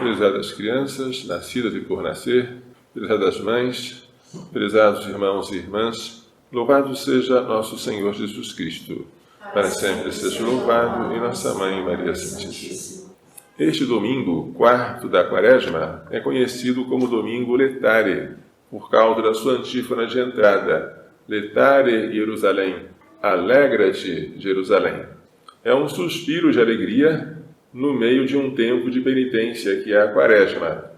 prezadas crianças, nascidas e por nascer, prezadas mães, prezados irmãos e irmãs, louvado seja nosso Senhor Jesus Cristo. Para sempre seja louvado, e nossa Mãe Maria Santíssima. Este domingo, quarto da Quaresma, é conhecido como Domingo Letare, por causa da sua antífona de entrada, Letare Jerusalém, alegra-te, Jerusalém. É um suspiro de alegria no meio de um tempo de penitência que é a Quaresma.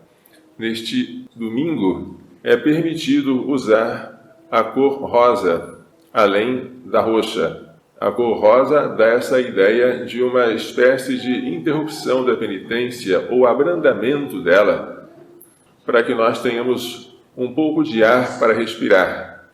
Neste domingo é permitido usar a cor rosa, além da roxa. A cor rosa dá essa ideia de uma espécie de interrupção da penitência ou abrandamento dela, para que nós tenhamos um pouco de ar para respirar.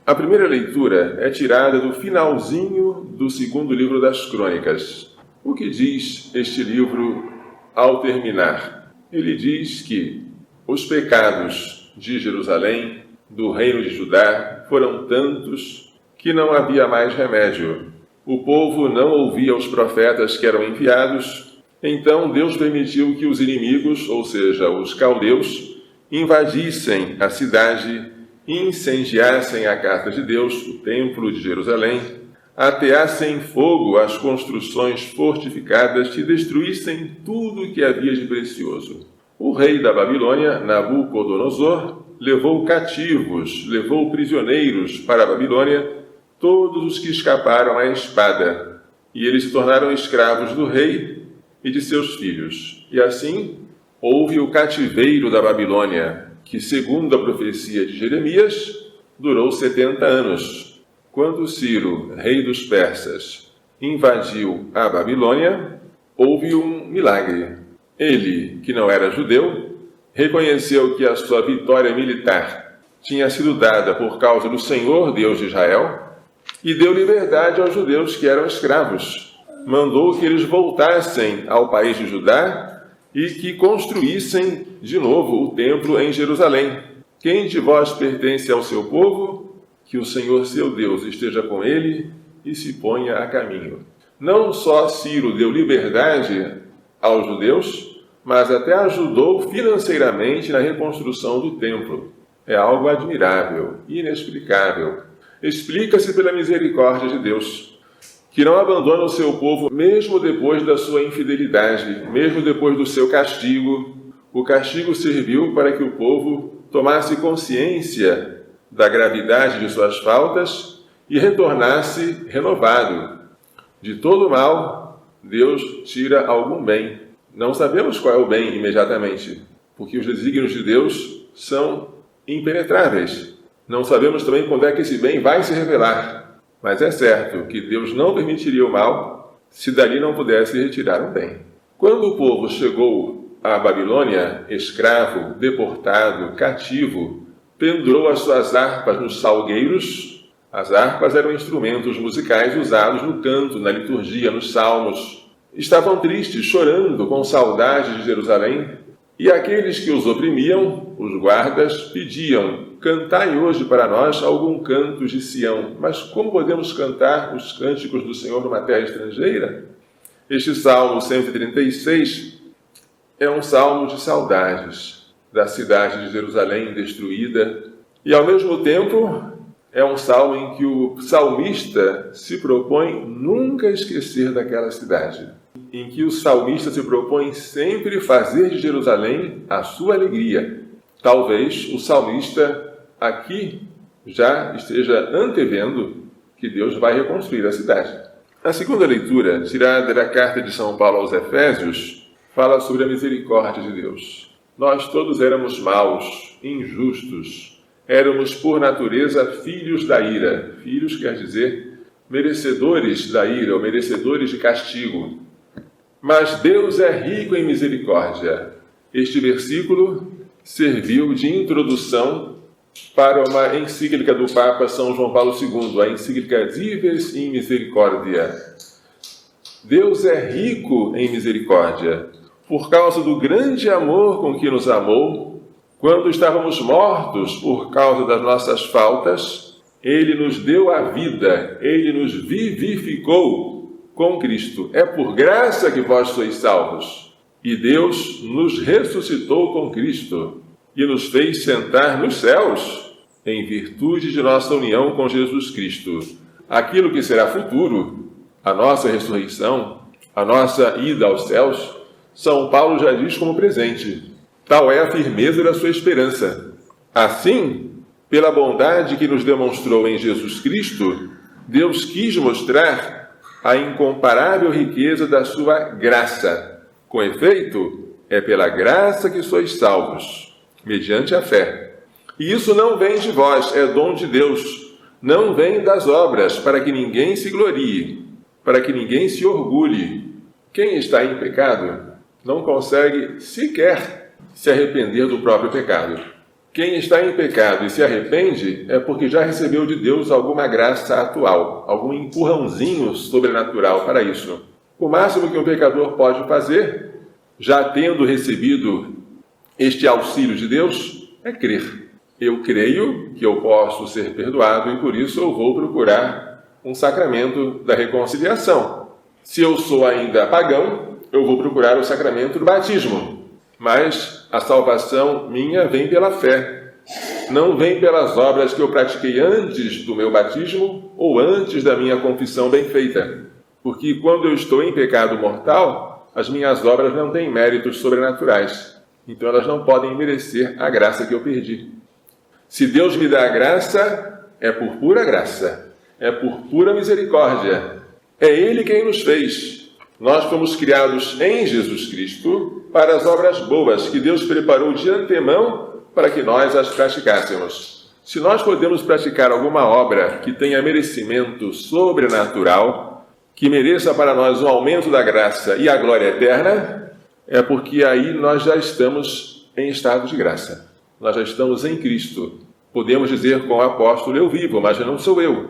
A primeira leitura é tirada do finalzinho do segundo livro das Crônicas. O que diz este livro ao terminar? Ele diz que os pecados de Jerusalém, do reino de Judá, foram tantos que não havia mais remédio. O povo não ouvia os profetas que eram enviados, então Deus permitiu que os inimigos, ou seja, os caldeus, invadissem a cidade, incendiassem a casa de Deus, o templo de Jerusalém, ateassem fogo às construções fortificadas e destruíssem tudo o que havia de precioso. O rei da Babilônia, Nabucodonosor, levou cativos, levou prisioneiros para a Babilônia todos os que escaparam à espada, e eles se tornaram escravos do rei e de seus filhos. E assim houve o cativeiro da Babilônia, que, segundo a profecia de Jeremias, durou 70 anos. Quando Ciro, rei dos persas, invadiu a Babilônia, houve um milagre. Ele, que não era judeu, reconheceu que a sua vitória militar tinha sido dada por causa do Senhor, Deus de Israel, e deu liberdade aos judeus que eram escravos. Mandou que eles voltassem ao país de Judá e que construíssem de novo o templo em Jerusalém. Quem de vós pertence ao seu povo? Que o Senhor seu Deus esteja com ele e se ponha a caminho. Não só Ciro deu liberdade aos judeus, mas até ajudou financeiramente na reconstrução do templo. É algo admirável, inexplicável. Explica-se pela misericórdia de Deus, que não abandona o seu povo mesmo depois da sua infidelidade, mesmo depois do seu castigo. O castigo serviu para que o povo tomasse consciência da gravidade de suas faltas e retornasse renovado. De todo mal, Deus tira algum bem. Não sabemos qual é o bem imediatamente, porque os desígnios de Deus são impenetráveis. Não sabemos também quando é que esse bem vai se revelar. Mas é certo que Deus não permitiria o mal se dali não pudesse retirar um bem. Quando o povo chegou à Babilônia, escravo, deportado, cativo, pendurou as suas harpas nos salgueiros. As harpas eram instrumentos musicais usados no canto, na liturgia, nos salmos. Estavam tristes, chorando, com saudade de Jerusalém. E aqueles que os oprimiam, os guardas, pediam: cantai hoje para nós algum canto de Sião. Mas como podemos cantar os cânticos do Senhor numa terra estrangeira? Este Salmo 136 é um salmo de saudades da cidade de Jerusalém destruída. E ao mesmo tempo é um salmo em que o salmista se propõe nunca esquecer daquela cidade. Em que o salmista se propõe sempre fazer de Jerusalém a sua alegria. Talvez o salmista aqui já esteja antevendo que Deus vai reconstruir a cidade. A segunda leitura, tirada da carta de São Paulo aos Efésios, fala sobre a misericórdia de Deus. Nós todos éramos maus, injustos, éramos por natureza filhos da ira. Filhos quer dizer merecedores da ira ou merecedores de castigo. Mas Deus é rico em misericórdia. Este versículo serviu de introdução para uma encíclica do Papa São João Paulo II, a encíclica Dives in Misericordia. Deus é rico em misericórdia, por causa do grande amor com que nos amou. Quando estávamos mortos por causa das nossas faltas, Ele nos deu a vida, Ele nos vivificou com Cristo. É por graça que vós sois salvos. E Deus nos ressuscitou com Cristo e nos fez sentar nos céus, em virtude de nossa união com Jesus Cristo. Aquilo que será futuro, a nossa ressurreição, a nossa ida aos céus, São Paulo já diz como presente. Tal é a firmeza da sua esperança. Assim, pela bondade que nos demonstrou em Jesus Cristo, Deus quis mostrar a incomparável riqueza da sua graça. Com efeito, é pela graça que sois salvos, mediante a fé. E isso não vem de vós, é dom de Deus. Não vem das obras, para que ninguém se glorie, para que ninguém se orgulhe. Quem está em pecado não consegue sequer se arrepender do próprio pecado. Quem está em pecado e se arrepende é porque já recebeu de Deus alguma graça atual, algum empurrãozinho sobrenatural para isso. O máximo que um pecador pode fazer, já tendo recebido este auxílio de Deus, é crer. Eu creio que eu posso ser perdoado e por isso eu vou procurar um sacramento da reconciliação. Se eu sou ainda pagão, eu vou procurar o sacramento do batismo. Mas a salvação minha vem pela fé. Não vem pelas obras que eu pratiquei antes do meu batismo ou antes da minha confissão bem feita. Porque quando eu estou em pecado mortal, as minhas obras não têm méritos sobrenaturais. Então elas não podem merecer a graça que eu perdi. Se Deus me dá a graça, é por pura graça. É por pura misericórdia. É Ele quem nos fez. Nós fomos criados em Jesus Cristo para as obras boas que Deus preparou de antemão para que nós as praticássemos. Se nós podemos praticar alguma obra que tenha merecimento sobrenatural, que mereça para nós um aumento da graça e a glória eterna, é porque aí nós já estamos em estado de graça. Nós já estamos em Cristo. Podemos dizer com o apóstolo, eu vivo, mas não sou eu.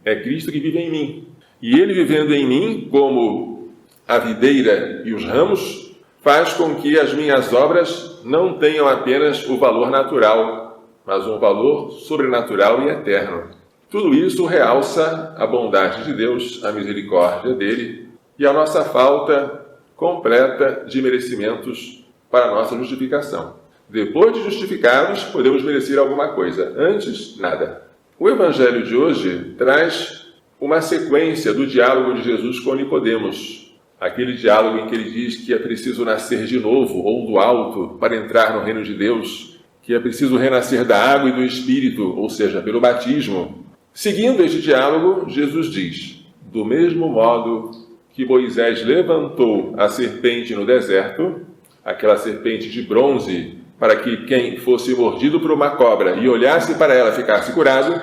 É Cristo que vive em mim. E Ele vivendo em mim, como a videira e os ramos, faz com que as minhas obras não tenham apenas o valor natural, mas um valor sobrenatural e eterno. Tudo isso realça a bondade de Deus, a misericórdia dele e a nossa falta completa de merecimentos para a nossa justificação. Depois de justificados, podemos merecer alguma coisa. Antes, nada. O Evangelho de hoje traz uma sequência do diálogo de Jesus com Nicodemos. Aquele diálogo em que ele diz que é preciso nascer de novo, ou do alto, para entrar no reino de Deus, que é preciso renascer da água e do Espírito, ou seja, pelo batismo. Seguindo este diálogo, Jesus diz, do mesmo modo que Moisés levantou a serpente no deserto, aquela serpente de bronze, para que quem fosse mordido por uma cobra e olhasse para ela ficasse curado,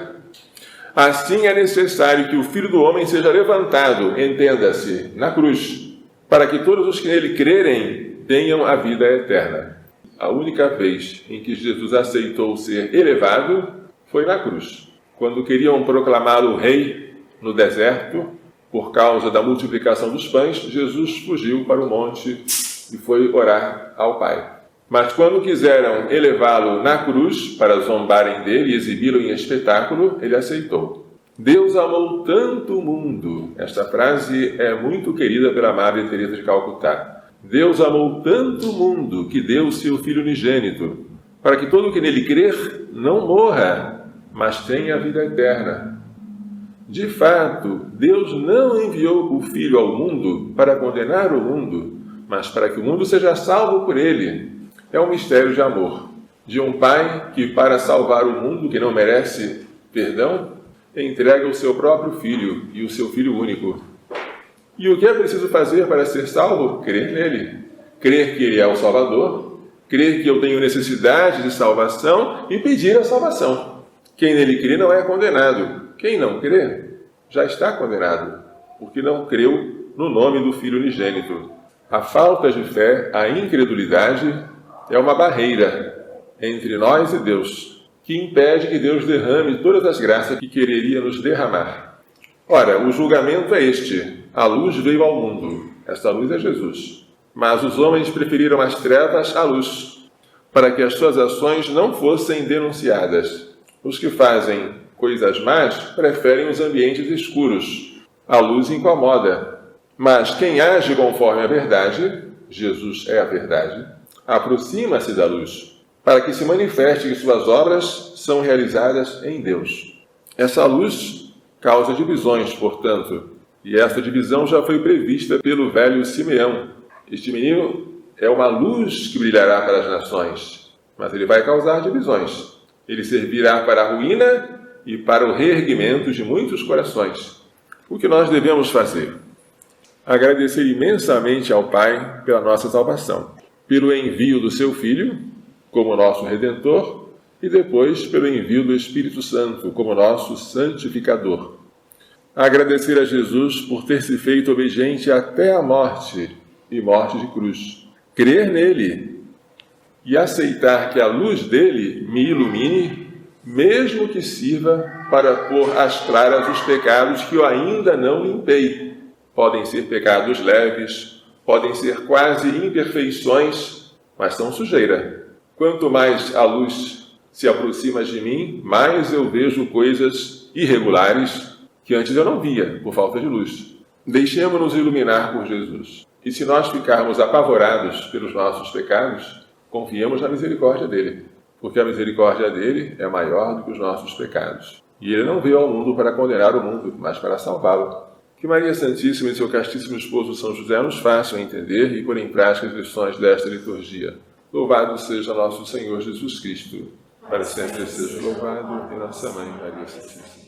assim é necessário que o Filho do Homem seja levantado, entenda-se, na cruz, para que todos os que nele crerem tenham a vida eterna. A única vez em que Jesus aceitou ser elevado foi na cruz. Quando queriam proclamá-lo rei no deserto, por causa da multiplicação dos pães, Jesus fugiu para o monte e foi orar ao Pai. Mas quando quiseram elevá-lo na cruz para zombarem dele e exibi-lo em espetáculo, ele aceitou. Deus amou tanto o mundo. Esta frase é muito querida pela Madre Teresa de Calcutá. Deus amou tanto o mundo que deu seu Filho unigênito, para que todo o que nele crer não morra, mas tenha a vida eterna. De fato, Deus não enviou o Filho ao mundo para condenar o mundo, mas para que o mundo seja salvo por ele. É um mistério de amor, de um pai que, para salvar o mundo que não merece perdão, entrega o seu próprio Filho e o seu Filho único. E o que é preciso fazer para ser salvo? Crer nele. Crer que ele é o Salvador, crer que eu tenho necessidade de salvação e pedir a salvação. Quem nele crê não é condenado. Quem não crê já está condenado, porque não creu no nome do Filho unigênito. A falta de fé, a incredulidade, é uma barreira entre nós e Deus, que impede que Deus derrame todas as graças que quereria nos derramar. Ora, o julgamento é este. A luz veio ao mundo. Esta luz é Jesus. Mas os homens preferiram as trevas à luz, para que as suas ações não fossem denunciadas. Os que fazem coisas más preferem os ambientes escuros. A luz incomoda. Mas quem age conforme a verdade Jesus é a verdade, aproxima-se da luz, para que se manifeste que suas obras são realizadas em Deus. Essa luz causa divisões, portanto, e essa divisão já foi prevista pelo velho Simeão. Este menino é uma luz que brilhará para as nações, mas ele vai causar divisões. Ele servirá para a ruína e para o reerguimento de muitos corações. O que nós devemos fazer? Agradecer imensamente ao Pai pela nossa salvação, pelo envio do seu Filho, como nosso Redentor, e depois pelo envio do Espírito Santo, como nosso santificador. Agradecer a Jesus por ter se feito obediente até a morte, e morte de cruz. Crer nele e aceitar que a luz dele me ilumine, mesmo que sirva para pôr às claras os pecados que eu ainda não limpei. Podem ser pecados leves, podem ser quase imperfeições, mas são sujeira. Quanto mais a luz se aproxima de mim, mais eu vejo coisas irregulares que antes eu não via, por falta de luz. Deixemos-nos iluminar por Jesus. E se nós ficarmos apavorados pelos nossos pecados, confiemos na misericórdia dele, porque a misericórdia dele é maior do que os nossos pecados. E ele não veio ao mundo para condenar o mundo, mas para salvá-lo. Que Maria Santíssima e seu castíssimo esposo São José nos façam entender e pôr em prática as lições desta liturgia. Louvado seja nosso Senhor Jesus Cristo. Para sempre seja louvado em nossa Mãe Maria Santíssima.